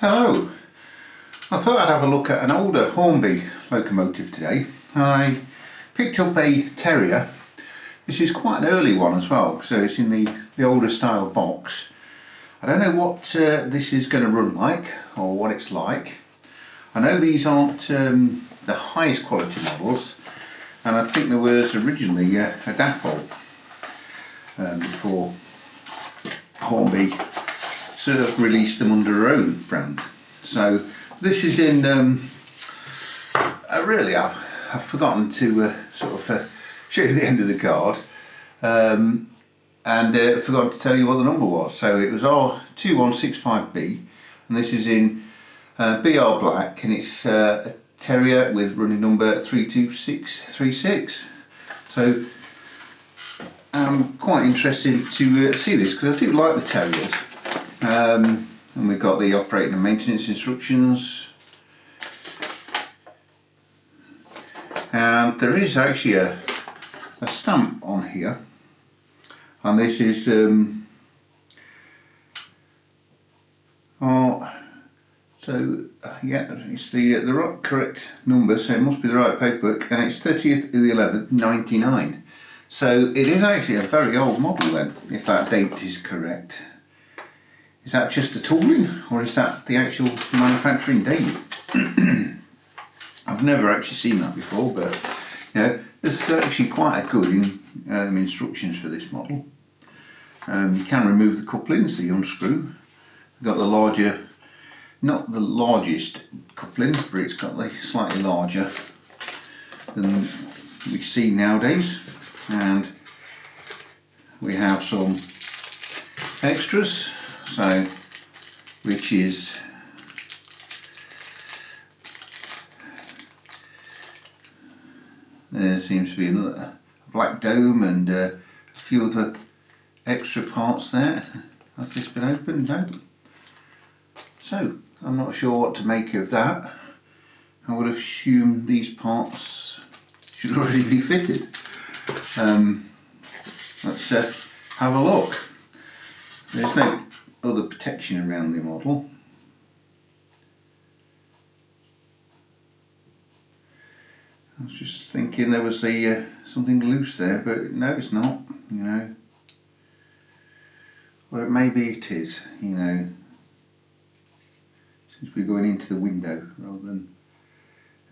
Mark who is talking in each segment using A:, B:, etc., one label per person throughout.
A: Hello! I thought I'd have a look at an older Hornby locomotive today. I picked up a Terrier. This is quite an early one as well, so it's in the older style box. I don't know what this is going to run like or what it's like. I know these aren't the highest quality models, and I think there was originally a Dapol before Hornby sort of released them under their own brand. So this is in really I've forgotten to show you the end of the card, and forgotten to tell you what the number was. So it was R2165B, and this is in BR black, and it's a Terrier with running number 32636. So I'm quite interested to see this, because I do like the Terriers. And we've got the operating and maintenance instructions, and there is actually a stamp on here, and this is yeah, it's the right correct number, so it must be the right paperwork, and it's 30th of the 11th 99. So it is actually a very old model then, if that date is correct. Is that just the tooling, or is that the actual manufacturing date? I've never actually seen that before, but you know, there's actually quite a good instructions for this model. You can remove the couplings, so you unscrew. You've got the larger, not the largest couplings, but it's got the slightly larger than we see nowadays. And we have some extras. So, which is there seems to be a black dome and a few other extra parts there. Has this been opened? No. So I'm not sure what to make of that. I would assume these parts should already be fitted. Let's have a look. There's no other protection around the model. I was just thinking there was something loose there, but no, it's not, you know. Or maybe it is, you know. Seems to be going into the window rather than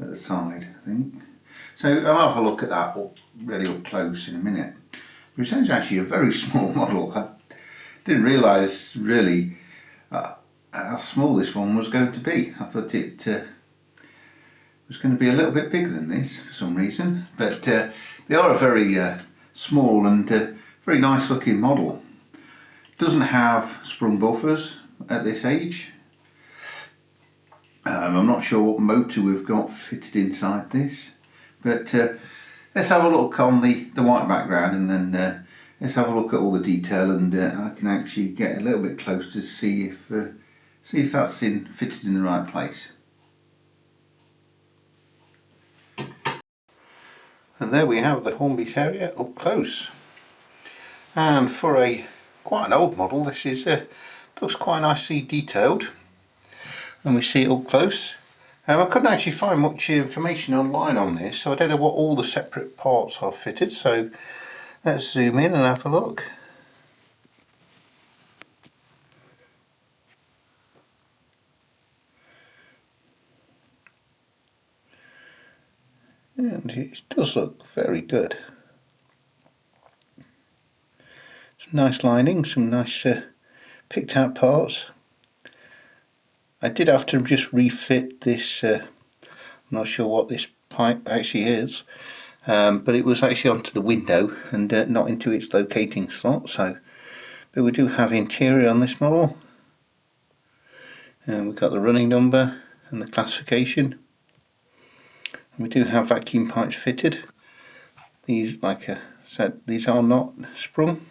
A: at the side, I think. So I'll have a look at that really up close in a minute. But it's actually a very small model. I didn't realise really how small this one was going to be. I thought it was going to be a little bit bigger than this for some reason, but they are a very small and very nice looking model. Doesn't have sprung buffers at this age. I'm not sure what motor we've got fitted inside this, but let's have a look on the white background, and then let's have a look at all the detail, and I can actually get a little bit close to see if that's fitted in the right place. And there we have the Hornby Terrier up close. And for quite an old model, this is looks quite nicely detailed. And we see it up close. I couldn't actually find much information online on this, so I don't know what all the separate parts are fitted. So let's zoom in and have a look. And it does look very good. Some nice lining, some nice picked out parts. I did have to just refit this, I'm not sure what this pipe actually is, but it was actually onto the window and not into its locating slot. So, but we do have interior on this model, and we've got the running number and the classification. And we do have vacuum pipes fitted. These, like I said, these are not sprung.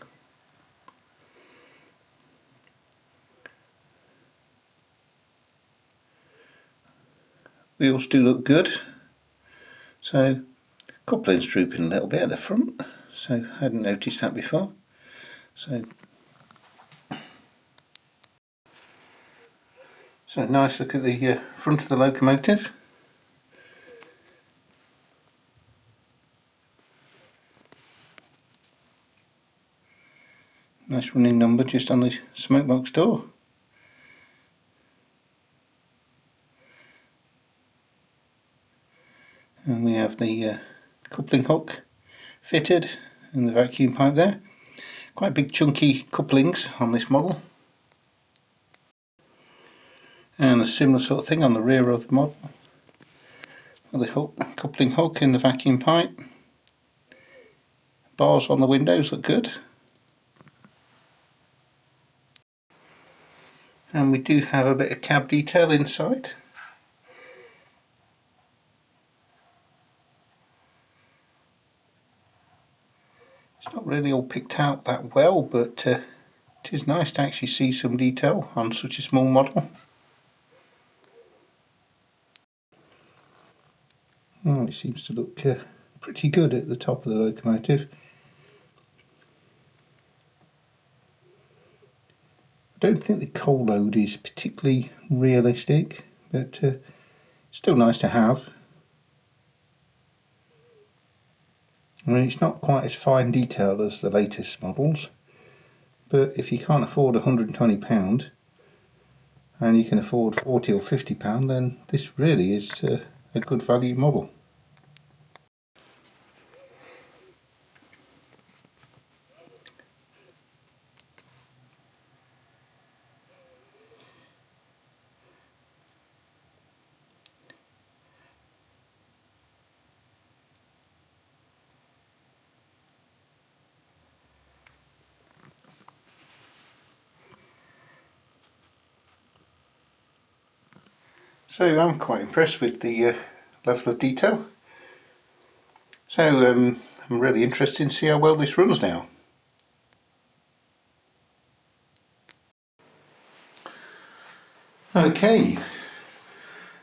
A: Wheels do look good. So coupling's drooping a little bit at the front, so I hadn't noticed that before. So So nice look at the front of the locomotive. Nice running number just on the smoke box door. And we have the coupling hook fitted and the vacuum pipe there. Quite big chunky couplings on this model. And a similar sort of thing on the rear of the model. The hook, coupling hook and the vacuum pipe. Bars on the windows look good. And we do have a bit of cab detail inside. It's not really all picked out that well, but it is nice to actually see some detail on such a small model. It seems to look pretty good at the top of the locomotive. I don't think the coal load is particularly realistic, but still nice to have. I mean, it's not quite as fine detailed as the latest models, but if you can't afford £120 and you can afford £40 or £50, then this really is a good value model. So I'm quite impressed with the level of detail. So I'm really interested to see how well this runs now. Okay,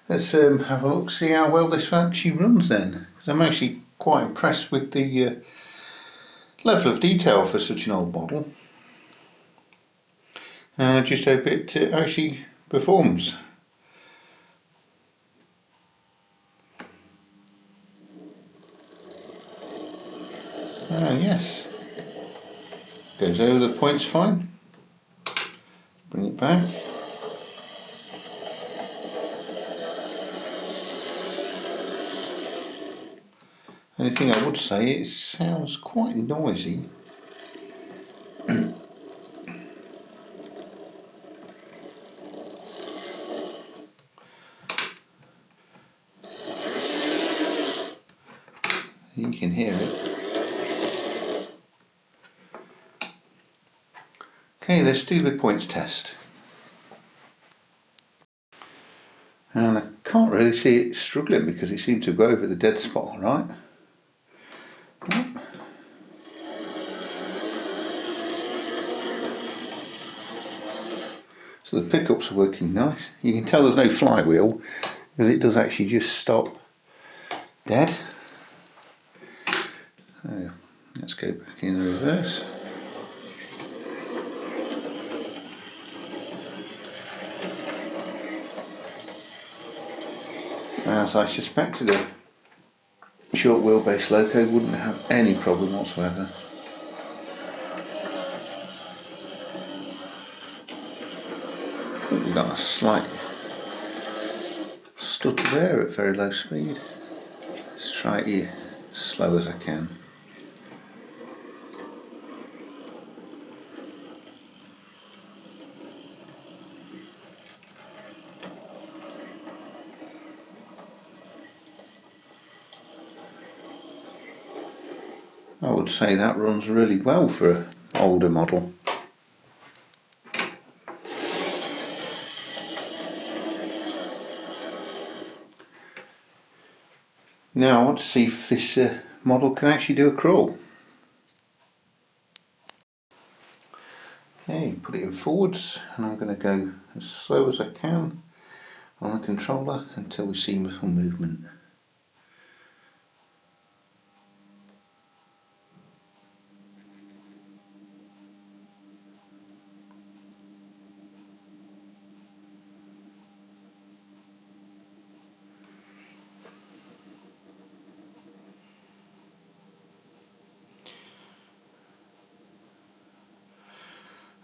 A: let's have a look, see how well this actually runs then. Because I'm actually quite impressed with the level of detail for such an old model. And I just hope it actually performs. And yes, goes over the points fine. Bring it back. Only thing I would say, it sounds quite noisy. You can hear it. Okay, let's do the points test. And I can't really see it struggling because it seemed to go over the dead spot all right. So the pickups are working nice. You can tell there's no flywheel because it does actually just stop dead. So let's go back in the reverse. As I suspected, a short wheelbase loco wouldn't have any problem whatsoever. We've got a slight stutter there at very low speed. Let's try it here as slow as I can. I would say that runs really well for an older model. Now I want to see if this model can actually do a crawl. Okay, put it in forwards and I'm going to go as slow as I can on the controller until we see some movement.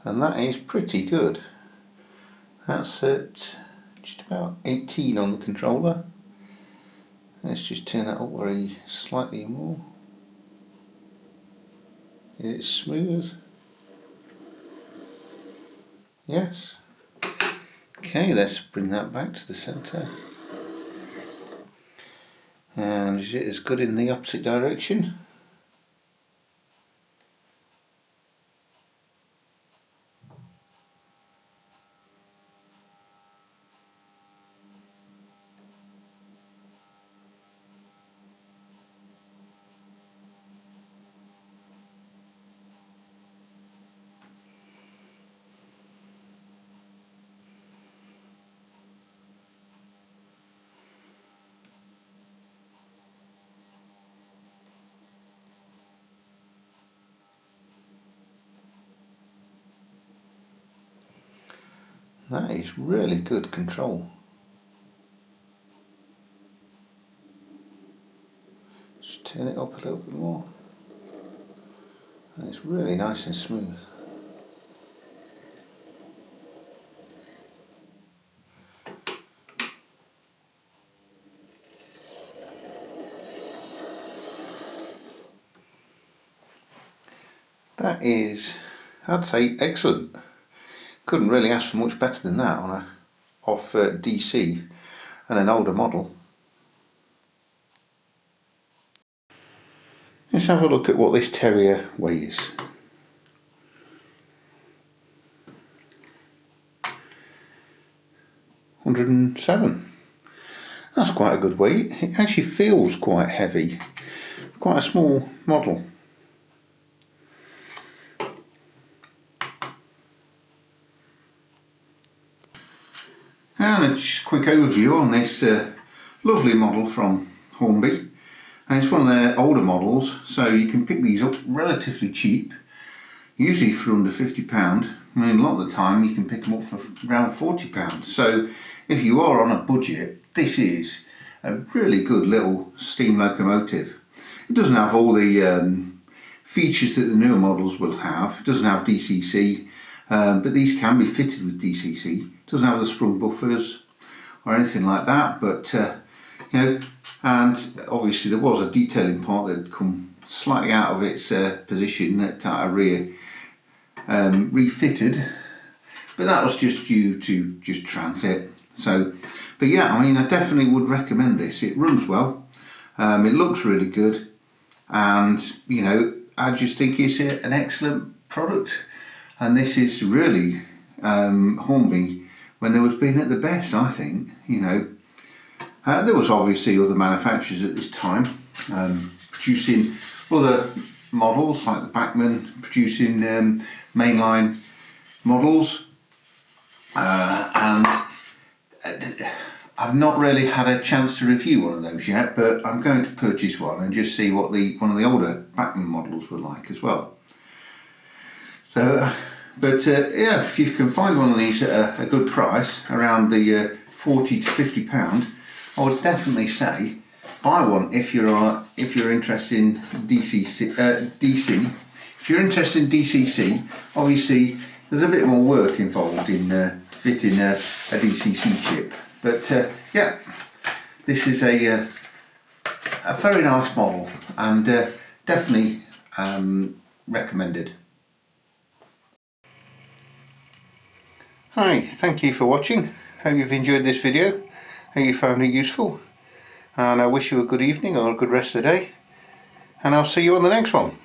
A: and that is pretty good. That's at just about 18 on the controller. Let's just turn that up very slightly more. Is it smooth? Yes. Okay, let's bring that back to the centre. And is it as good in the opposite direction? That is really good control. Just turn it up a little bit more. And it's really nice and smooth. That is, I'd say, excellent. Couldn't really ask for much better than that on a off DC and an older model. Let's have a look at what this Terrier weighs. 107. That's quite a good weight. It actually feels quite heavy. Quite a small model. And a just quick overview on this lovely model from Hornby. And it's one of their older models, so you can pick these up relatively cheap, usually for under £50. I mean, a lot of the time you can pick them up for around £40. So if you are on a budget, this is a really good little steam locomotive. It doesn't have all the features that the newer models will have. It doesn't have DCC, but these can be fitted with DCC. It doesn't have the sprung buffers or anything like that, but you know, and obviously there was a detailing part that had come slightly out of its position that I refitted, but that was just due to just transit. So, but yeah, I mean, I definitely would recommend this. It runs well, it looks really good, and you know, I just think it's an excellent product. And this is really Hornby when they was being at the best, I think. You know, there was obviously other manufacturers at this time producing other models, like the Bachmann producing mainline models, and I've not really had a chance to review one of those yet, but I'm going to purchase one and just see what one of the older Bachmann models were like as well. So, but yeah, if you can find one of these at a good price, around the £40 to £50, I would definitely say buy one if you're interested in DC. If you're interested in DCC, obviously there's a bit more work involved in fitting a DCC chip. But yeah, this is a very nice model, and definitely recommended. Hi, thank you for watching. Hope you've enjoyed this video. Hope you found it useful. And I wish you a good evening or a good rest of the day. And I'll see you on the next one.